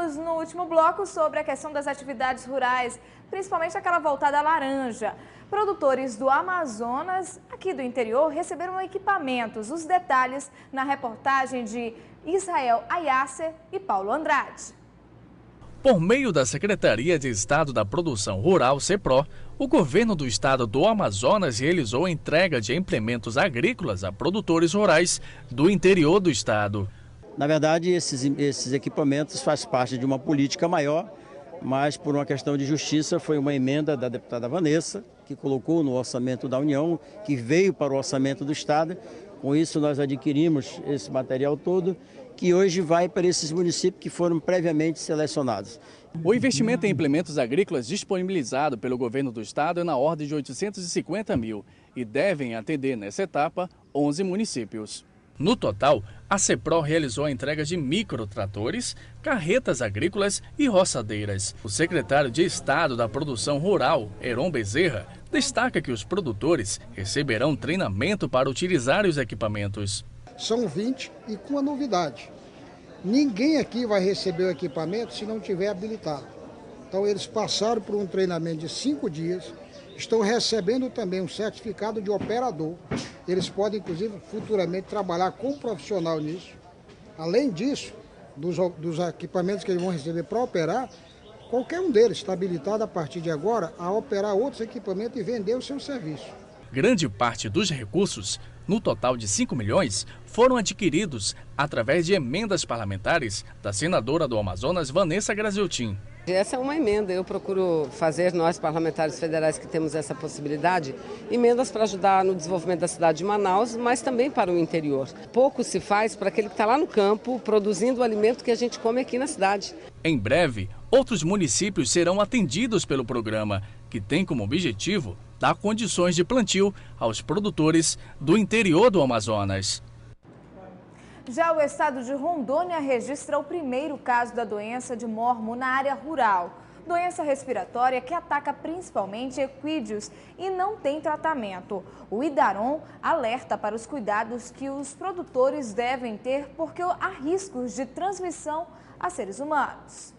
Falamos no último bloco sobre a questão das atividades rurais, principalmente aquela voltada à laranja. Produtores do Amazonas, aqui do interior, receberam equipamentos. Os detalhes na reportagem de Israel Ayasser e Paulo Andrade. Por meio da Secretaria de Estado da Produção Rural, CEPRO, o governo do estado do Amazonas realizou a entrega de implementos agrícolas a produtores rurais do interior do estado. Na verdade, esses equipamentos fazem parte de uma política maior, mas por uma questão de justiça foi uma emenda da deputada Vanessa, que colocou no orçamento da União, que veio para o orçamento do estado. Com isso nós adquirimos esse material todo, que hoje vai para esses municípios que foram previamente selecionados. O investimento em implementos agrícolas disponibilizado pelo governo do estado é na ordem de 850 mil e devem atender nessa etapa 11 municípios. No total, a CEPRO realizou a entrega de microtratores, carretas agrícolas e roçadeiras. O secretário de Estado da Produção Rural, Heron Bezerra, destaca que os produtores receberão treinamento para utilizar os equipamentos. São 20 e com a novidade. Ninguém aqui vai receber o equipamento se não tiver habilitado. Então eles passaram por um treinamento de 5 dias, estão recebendo também um certificado de operador. Eles podem, inclusive, futuramente trabalhar com um profissional nisso. Além disso, dos equipamentos que eles vão receber para operar, qualquer um deles está habilitado a partir de agora a operar outros equipamentos e vender o seu serviço. Grande parte dos recursos, no total de 5 milhões, foram adquiridos através de emendas parlamentares da senadora do Amazonas, Vanessa Graziotin. Essa é uma emenda, eu procuro fazer, nós parlamentares federais que temos essa possibilidade, emendas para ajudar no desenvolvimento da cidade de Manaus, mas também para o interior. Pouco se faz para aquele que está lá no campo, produzindo o alimento que a gente come aqui na cidade. Em breve, outros municípios serão atendidos pelo programa, que tem como objetivo dar condições de plantio aos produtores do interior do Amazonas. Já o estado de Rondônia registra o primeiro caso da doença de mormo na área rural. Doença respiratória que ataca principalmente equídeos e não tem tratamento. O Idaron alerta para os cuidados que os produtores devem ter porque há riscos de transmissão a seres humanos.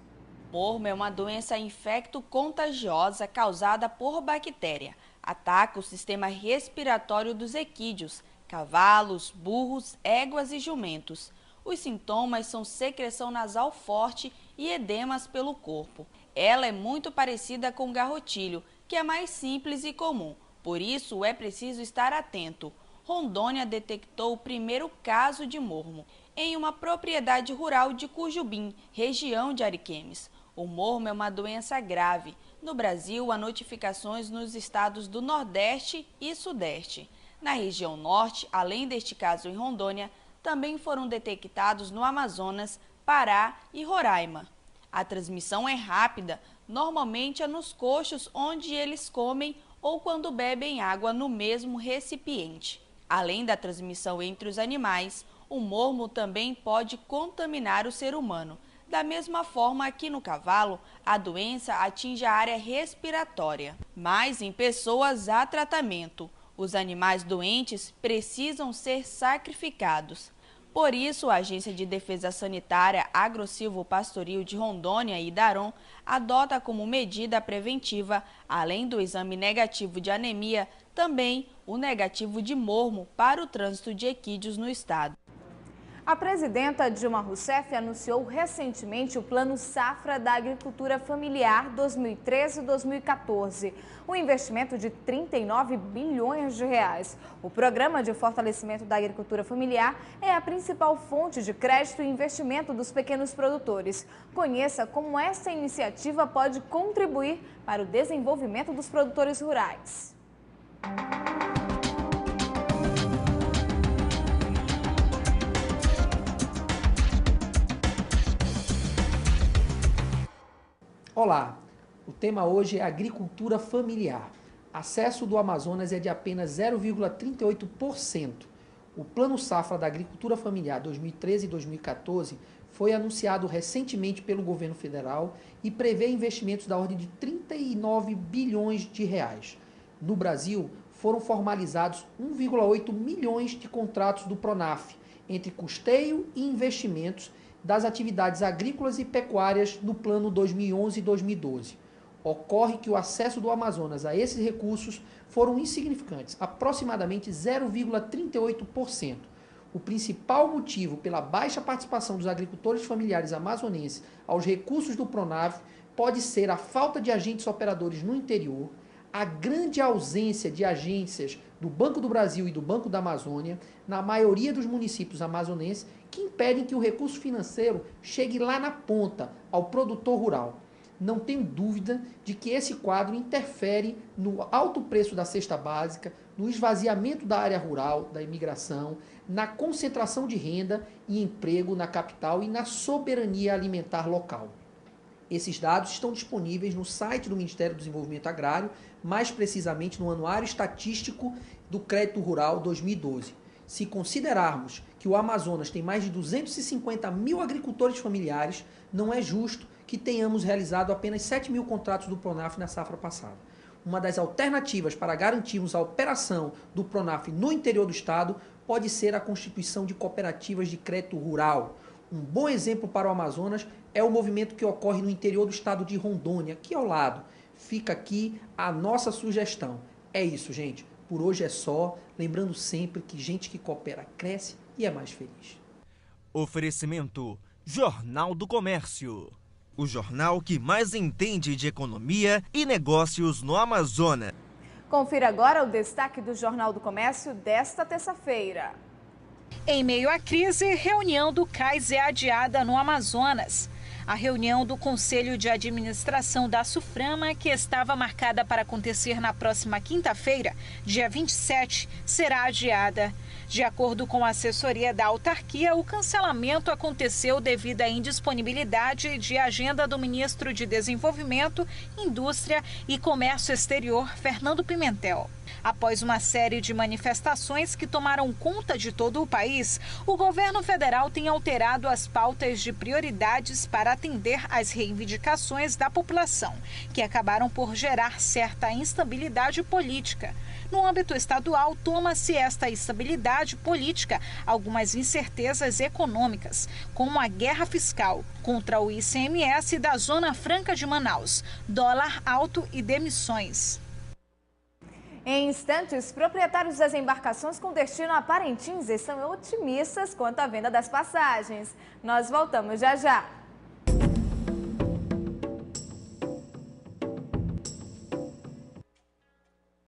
Mormo é uma doença infecto-contagiosa causada por bactéria. Ataca o sistema respiratório dos equídeos, cavalos, burros, éguas e jumentos. Os sintomas são secreção nasal forte e edemas pelo corpo. Ela é muito parecida com o garrotilho, que é mais simples e comum. Por isso, é preciso estar atento. Rondônia detectou o primeiro caso de mormo em uma propriedade rural de Cujubim, região de Ariquemes. O mormo é uma doença grave. No Brasil, há notificações nos estados do Nordeste e Sudeste. Na região Norte, além deste caso em Rondônia, também foram detectados no Amazonas, Pará e Roraima. A transmissão é rápida, normalmente é nos coxos onde eles comem ou quando bebem água no mesmo recipiente. Além da transmissão entre os animais, o mormo também pode contaminar o ser humano. Da mesma forma que no cavalo, a doença atinge a área respiratória. Mas em pessoas há tratamento. Os animais doentes precisam ser sacrificados. Por isso, a Agência de Defesa Sanitária Agro-Silvo-Pastoril de Rondônia, Idaron, adota como medida preventiva, além do exame negativo de anemia, também o negativo de mormo para o trânsito de equídeos no estado. A presidenta Dilma Rousseff anunciou recentemente o Plano Safra da Agricultura Familiar 2013-2014, um investimento de 39 bilhões de reais. O programa de fortalecimento da agricultura familiar é a principal fonte de crédito e investimento dos pequenos produtores. Conheça como essa iniciativa pode contribuir para o desenvolvimento dos produtores rurais. Olá, o tema hoje é agricultura familiar. Acesso do Amazonas é de apenas 0,38%. O Plano Safra da Agricultura Familiar 2013 e 2014 foi anunciado recentemente pelo governo federal e prevê investimentos da ordem de 39 bilhões de reais. No Brasil, foram formalizados 1,8 milhões de contratos do PRONAF, entre custeio e investimentos, das atividades agrícolas e pecuárias no Plano 2011 e 2012. Ocorre que o acesso do Amazonas a esses recursos foram insignificantes, aproximadamente 0,38%. O principal motivo pela baixa participação dos agricultores familiares amazonenses aos recursos do Pronaf pode ser a falta de agentes operadores no interior, a grande ausência de agências do Banco do Brasil e do Banco da Amazônia na maioria dos municípios amazonenses, que impedem que o recurso financeiro chegue lá na ponta, ao produtor rural. Não tenho dúvida de que esse quadro interfere no alto preço da cesta básica, no esvaziamento da área rural, da imigração, na concentração de renda e emprego na capital e na soberania alimentar local. Esses dados estão disponíveis no site do Ministério do Desenvolvimento Agrário, mais precisamente no Anuário Estatístico do Crédito Rural 2012. Se considerarmos que o Amazonas tem mais de 250 mil agricultores familiares, não é justo que tenhamos realizado apenas 7 mil contratos do Pronaf na safra passada. Uma das alternativas para garantirmos a operação do Pronaf no interior do estado pode ser a constituição de cooperativas de crédito rural. Um bom exemplo para o Amazonas é o movimento que ocorre no interior do estado de Rondônia, aqui ao lado. Fica aqui a nossa sugestão. É isso, gente. Por hoje é só. Lembrando sempre que gente que coopera cresce e é mais feliz. Oferecimento Jornal do Comércio. O jornal que mais entende de economia e negócios no Amazonas. Confira agora o destaque do Jornal do Comércio desta terça-feira. Em meio à crise, reunião do CAIS é adiada no Amazonas. A reunião do Conselho de Administração da SUFRAMA, que estava marcada para acontecer na próxima quinta-feira, dia 27, será adiada. De acordo com a assessoria da autarquia, o cancelamento aconteceu devido à indisponibilidade de agenda do ministro de Desenvolvimento, Indústria e Comércio Exterior, Fernando Pimentel. Após uma série de manifestações que tomaram conta de todo o país, o governo federal tem alterado as pautas de prioridades para atender às reivindicações da população, que acabaram por gerar certa instabilidade política. No âmbito estadual, toma-se esta estabilidade política algumas incertezas econômicas, como a guerra fiscal contra o ICMS da Zona Franca de Manaus, dólar alto e demissões. Em instantes, proprietários das embarcações com destino a Parintins estão otimistas quanto à venda das passagens. Nós voltamos já já.